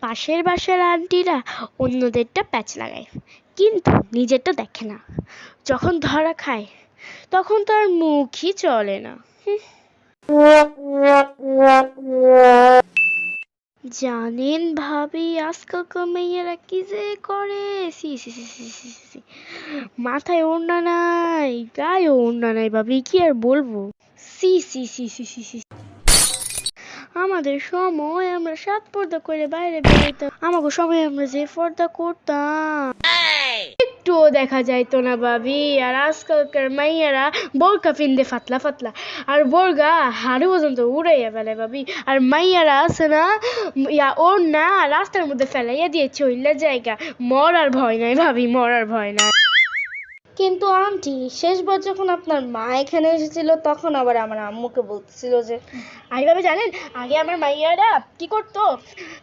পাশের বাসার আন্টিরা অন্যদেরটা প্যাচ লাগায়, কিন্তু নিজেরটা দেখে না। যখন ধরা খায় তখন তার মুখই চলে না। জানেন ভাবি, আজকালকার মেয়েরা কি যে করে! সি সি সি সি সি সি। মাথায় ওড়না নাই, গায়ে ওড়না নাই ভাবি, কি আর বলবো। সি সি সি সি সি সি। আমাদের সময় আমরা সাত পর্দা করে বাইরে বেরোতাম, আমাকে সময় আমরা যে পর্দা করতাম একটুও দেখা যাইতো না ভাবি। আর আজকালকার মাইয়ারা বোরকা পিন্দে ফাতলা ফাতলা, আর বোরগা হাড়ু পর্যন্ত উড়াইয়া ফেলে ভাবি। আর মাইয়ারা আছে না, ওর না রাস্তার মধ্যে ফেলাইয়া দিয়ে চইলা জায়গা, মরার ভয় নাই ভাবি, মরার ভয় নাই। কিন্তু আন্টি, শেষবার যখন আপনার মা এখানে এসেছিল তখন আবার আমার আম্মুকে বলছিল যে, ভাবে জানেন আগে আমার মাইয়ারা কি করতো,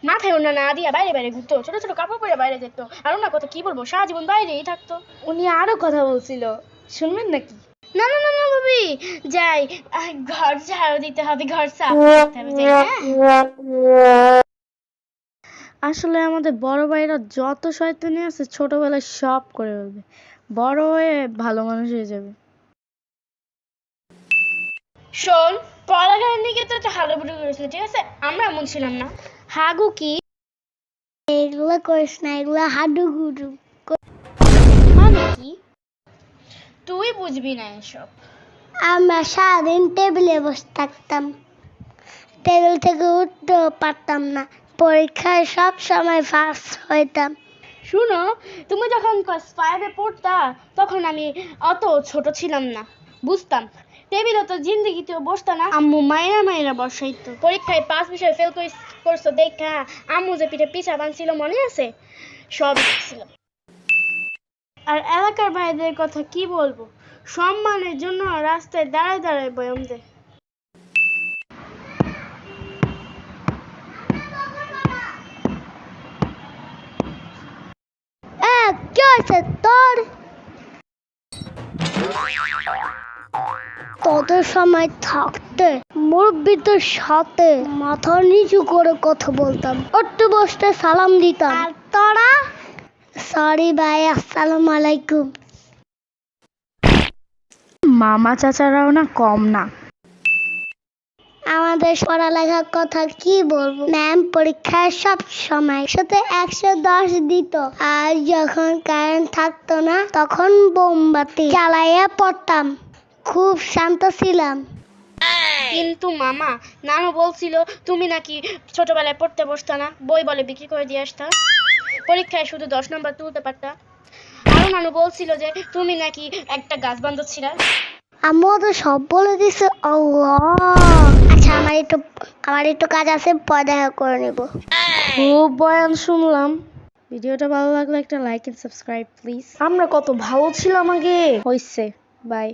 মাথায় ওড়না না দিয়া বাইরে বাইরে ঘুরতো, ছোট ছোট কাপড় পরে বাইরে যেত, আর ওনার কথা কি বলবো, সারা জীবন বাইরেই থাকতো। উনি আরো কথা বলছিল, শুনবেন নাকি? না না না না ভাবি, যাই, ঘর ঝাড়ু দিতে হবে, ঘর সাফ করতে হবে, যাই। আসলে আমাদের বড় ভাইরা যত শয়তানি আছে ছোটবেলায় সব করে ফেলবে, বড় হয়ে ভালো মানুষ হয়ে যাবে। শোন, পড়ালেখার দিকে তো একটা হাগুবুড়ি করেছিল, ঠিক আছে? আমরা এমন ছিলাম না। হাগু কি? এগুলো করিস না, এগুলো হাডুগুডু। মানে কি? তুই বুঝবি না এসব। আমরা সারাদিন টেবিলে বসে থাকতাম, টেবিল থেকে উঠতেও পারতাম না, পরীক্ষায় সব সময় ফার্স্ট হইতাম। শুনো, তুমি যখন ক্লাস 5-এ পড়তা তখন আমি অত ছোট ছিলাম না, বুঝতাম। টেবিলে তো জিন্দেগিতেও বসতা না, আম্মু মায়েরা মায়েরা বসাইতো। পরীক্ষায় 5 বিষয় ফেল করছো দেখা আম্মু যে পিঠে পিঠা বানছিল মনে আছে? সব ছিল। আর এলাকার ভাইদের কথা কি বলবো, সম্মানের জন্য রাস্তায় দাঁড়ায় দাঁড়ায় বয়াম দেয়। কি হয়েছে তোর? তোদের সময় থাকতে মুরব্বীদের সাথে মাথা নিচু করে কথা বলতাম, একটু বসতে সালাম দিতাম। আর তোরা? সরি ভাই, আসসালামু আলাইকুম। মামা চাচারাও না কম না। আমাদের পড়ালেখার কথা কি বলবো, ম্যাম পরীক্ষায় সব সময় সাথে 110 দিত। আর যখন কারেন্ট থাকতো না তখন মোমবাতি জ্বালাইয়া পড়তাম, খুব শান্ত ছিলাম। কিন্তু মামা, নানু বলছিল তুমি নাকি ছোটবেলায় পড়তে বসতা না, বই বলে বিক্রি করে দিয়ে আসতা, পরীক্ষায় শুধু 10 নম্বর তুলতে পারতা। আরো নানু বলছিল যে তুমি নাকি একটা গাছ বান্ধব ছিলা। আম্মু তো সব বলে দিছে। আচ্ছা, আমার একটু কাজ আছে, পরে দেখা করে নেব। খুব বয়ান শুনলাম। ভিডিওটা ভালো লাগলে একটা লাইক এন্ড সাবস্ক্রাইব প্লিজ। আমরা কত ভালো ছিলাম আগে। হইছে, বাই।